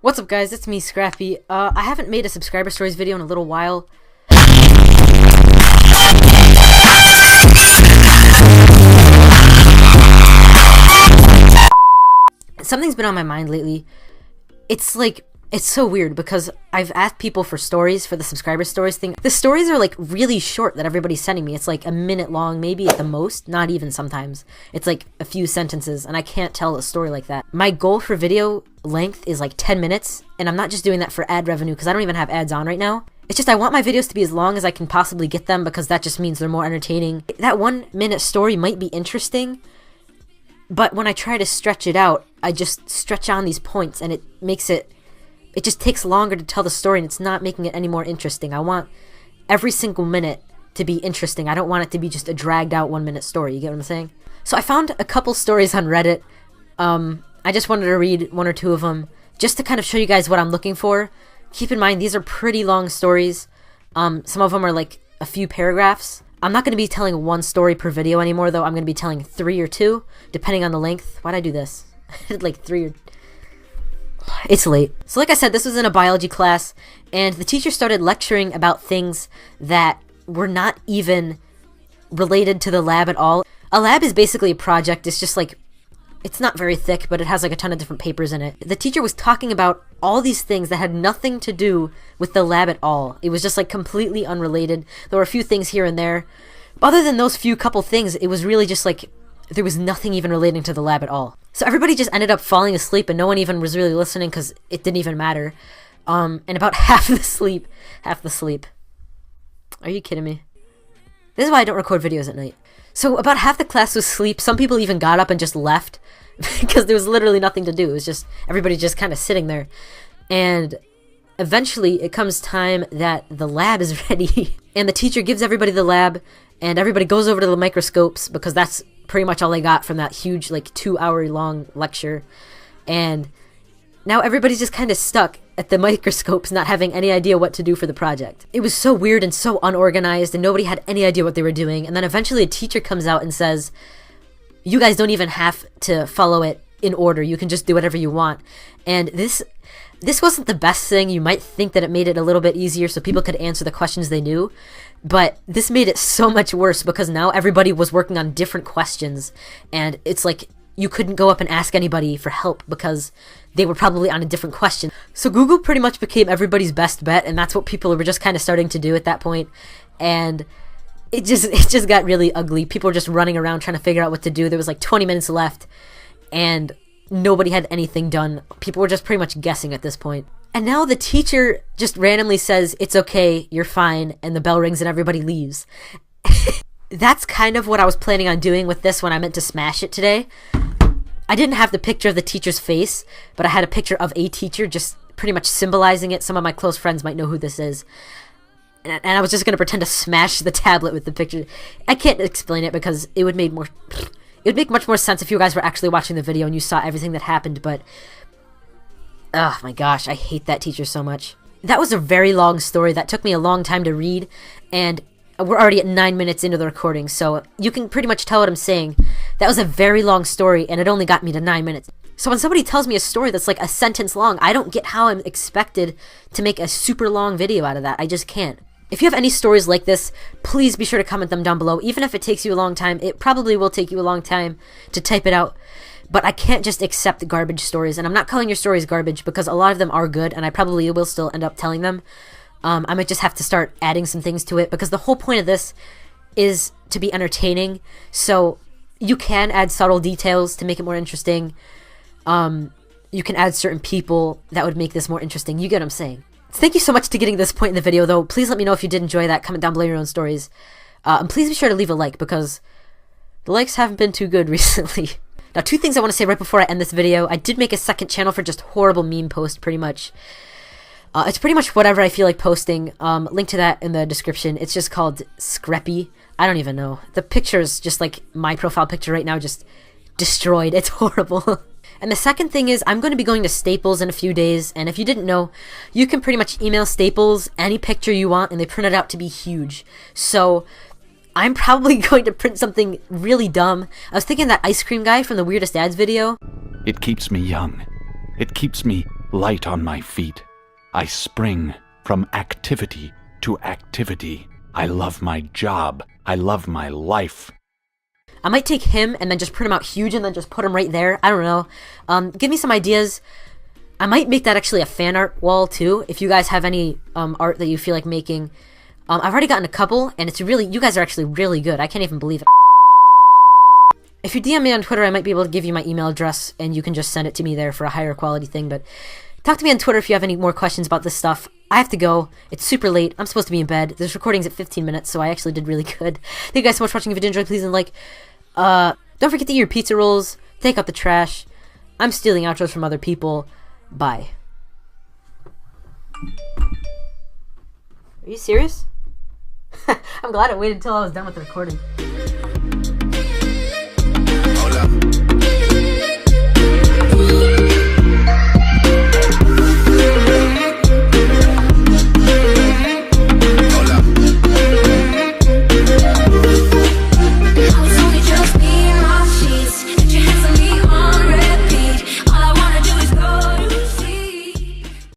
What's up guys, it's me, Scrappy. I haven't made a subscriber stories video in a little while. Something's been on my mind lately. It's so weird because I've asked people for stories for the subscriber stories thing. The stories are like really short that everybody's sending me. It's like a minute long, maybe at the most, not even sometimes. It's like a few sentences and I can't tell a story like that. My goal for video length is like 10 minutes and I'm not just doing that for ad revenue because I don't even have ads on right now. It's just I want my videos to be as long as I can possibly get them because that just means they're more entertaining. That 1 minute story might be interesting, but when I try to stretch it out, I just stretch on these points and it just takes longer to tell the story and it's not making it any more interesting. I want every single minute to be interesting. I don't want it to be just a dragged out 1 minute story. You get what I'm saying? So I found a couple stories on Reddit. I just wanted to read one or two of them just to kind of show you guys what I'm looking for. Keep in mind, these are pretty long stories. Some of them are like a few paragraphs. I'm not going to be telling one story per video anymore though. I'm going to be telling 3 or 2 depending on the length. Why'd I do this? I did like 3 or... It's late. So like I said, this was in a biology class, and the teacher started lecturing about things that were not even related to the lab at all. A lab is basically a project. It's just like, it's not very thick, but it has like a ton of different papers in it. The teacher was talking about all these things that had nothing to do with the lab at all. It was just like completely unrelated. There were a few things here and there. But other than those few couple things, it was really just like, there was nothing even relating to the lab at all. So everybody just ended up falling asleep and no one even was really listening because it didn't even matter. And about half the sleep. Are you kidding me? This is why I don't record videos at night. So about half the class was asleep. Some people even got up and just left because there was literally nothing to do. It was just everybody just kind of sitting there. And eventually it comes time that the lab is ready. And the teacher gives everybody the lab and everybody goes over to the microscopes because that's pretty much all I got from that huge like 2-hour long lecture. And now everybody's just kind of stuck at the microscopes not having any idea what to do for the project. It was so weird and so unorganized and nobody had any idea what they were doing. And then eventually a teacher comes out and says, you guys don't even have to follow it in order. You can just do whatever you want. And this wasn't the best thing. You might think that it made it a little bit easier so people could answer the questions they knew. But this made it so much worse because now everybody was working on different questions. And it's like you couldn't go up and ask anybody for help because they were probably on a different question. So Google pretty much became everybody's best bet. And that's what people were just kind of starting to do at that point. And it just got really ugly. People were just running around trying to figure out what to do. There was like 20 minutes left. And nobody had anything done. People were just pretty much guessing at this point. And now the teacher just randomly says, it's okay, you're fine, and the bell rings and everybody leaves. That's kind of what I was planning on doing with this when I meant to smash it today. I didn't have the picture of the teacher's face, but I had a picture of a teacher just pretty much symbolizing it. Some of my close friends might know who this is. And I was just going to pretend to smash the tablet with the picture. I can't explain it because it would make much more sense if you guys were actually watching the video and you saw everything that happened, but oh my gosh, I hate that teacher so much. That was a very long story that took me a long time to read, and we're already at 9 minutes into the recording, so you can pretty much tell what I'm saying. That was a very long story, and it only got me to 9 minutes. So when somebody tells me a story that's like a sentence long, I don't get how I'm expected to make a super long video out of that. I just can't. If you have any stories like this, please be sure to comment them down below. Even if it takes you a long time, it probably will take you a long time to type it out. But I can't just accept garbage stories. And I'm not calling your stories garbage because a lot of them are good and I probably will still end up telling them. I might just have to start adding some things to it because the whole point of this is to be entertaining. So you can add subtle details to make it more interesting. You can add certain people that would make this more interesting. You get what I'm saying? Thank you so much to getting this point in the video, though. Please let me know if you did enjoy that. Comment down below your own stories. And please be sure to leave a like, because the likes haven't been too good recently. Now, 2 things I want to say right before I end this video. I did make a second channel for just horrible meme posts, pretty much. It's pretty much whatever I feel like posting. Link to that in the description. It's just called Scrappy. I don't even know. The picture is just like my profile picture right now, just destroyed. It's horrible. And the second thing is I'm going to be going to Staples in a few days, and if you didn't know, you can pretty much email Staples any picture you want and they print it out to be huge. So I'm probably going to print something really dumb. I was thinking that ice cream guy from the Weirdest Ads video. It keeps me young. It keeps me light on my feet. I spring from activity to activity. I love my job. I love my life. I might take him and then just print him out huge and then just put him right there. I don't know. Give me some ideas. I might make that actually a fan art wall too. If you guys have any art that you feel like making. I've already gotten a couple, and it's really, you guys are actually really good. I can't even believe it. If you DM me on Twitter, I might be able to give you my email address, and you can just send it to me there for a higher quality thing. But talk to me on Twitter if you have any more questions about this stuff. I have to go. It's super late. I'm supposed to be in bed. This recording's at 15 minutes, so I actually did really good. Thank you guys so much for watching. If you did enjoy, please leave a like. Don't forget to eat your pizza rolls. Take out the trash. I'm stealing outros from other people. Bye. Are you serious? I'm glad I waited until I was done with the recording.